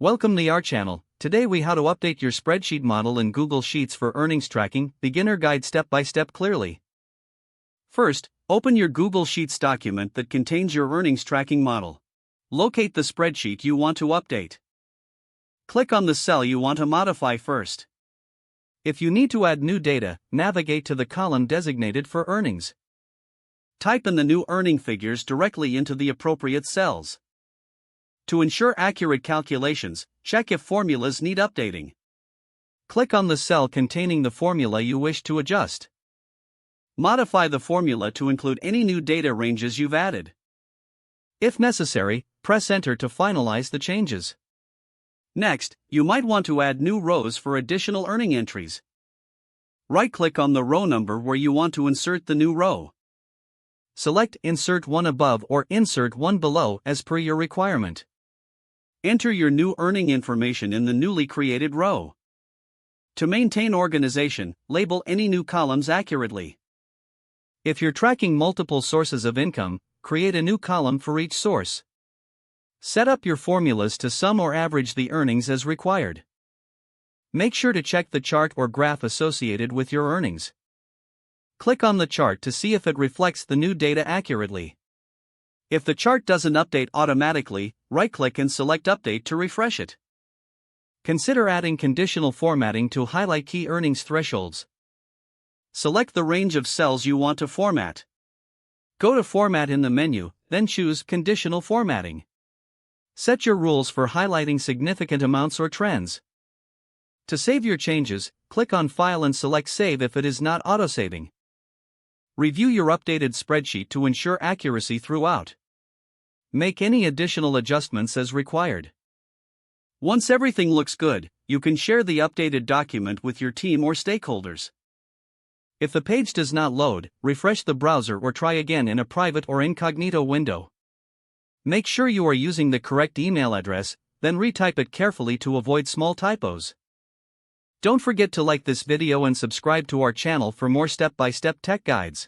Welcome to our channel. Today we how to update your spreadsheet model in Google Sheets for earnings tracking, beginner guide step by step clearly. First, open your Google Sheets document that contains your earnings tracking model. Locate the spreadsheet you want to update. Click on the cell you want to modify first. If you need to add new data, navigate to the column designated for earnings. Type in the new earning figures directly into the appropriate cells. To ensure accurate calculations, check if formulas need updating. Click on the cell containing the formula you wish to adjust. Modify the formula to include any new data ranges you've added. If necessary, press Enter to finalize the changes. Next, you might want to add new rows for additional earning entries. Right-click on the row number where you want to insert the new row. Select Insert one above or Insert one below as per your requirement. Enter your new earning information in the newly created row. To maintain organization, label any new columns accurately. If you're tracking multiple sources of income, create a new column for each source. Set up your formulas to sum or average the earnings as required. Make sure to check the chart or graph associated with your earnings. Click on the chart to see if it reflects the new data accurately. If the chart doesn't update automatically, right-click and select Update to refresh it. Consider adding conditional formatting to highlight key earnings thresholds. Select the range of cells you want to format. Go to Format in the menu, then choose Conditional Formatting. Set your rules for highlighting significant amounts or trends. To save your changes, click on File and select Save if it is not autosaving. Review your updated spreadsheet to ensure accuracy throughout. Make any additional adjustments as required. Once everything looks good, you can share the updated document with your team or stakeholders. If the page does not load, refresh the browser or try again in a private or incognito window. Make sure you are using the correct email address, then retype it carefully to avoid small typos. Don't forget to like this video and subscribe to our channel for more step-by-step tech guides.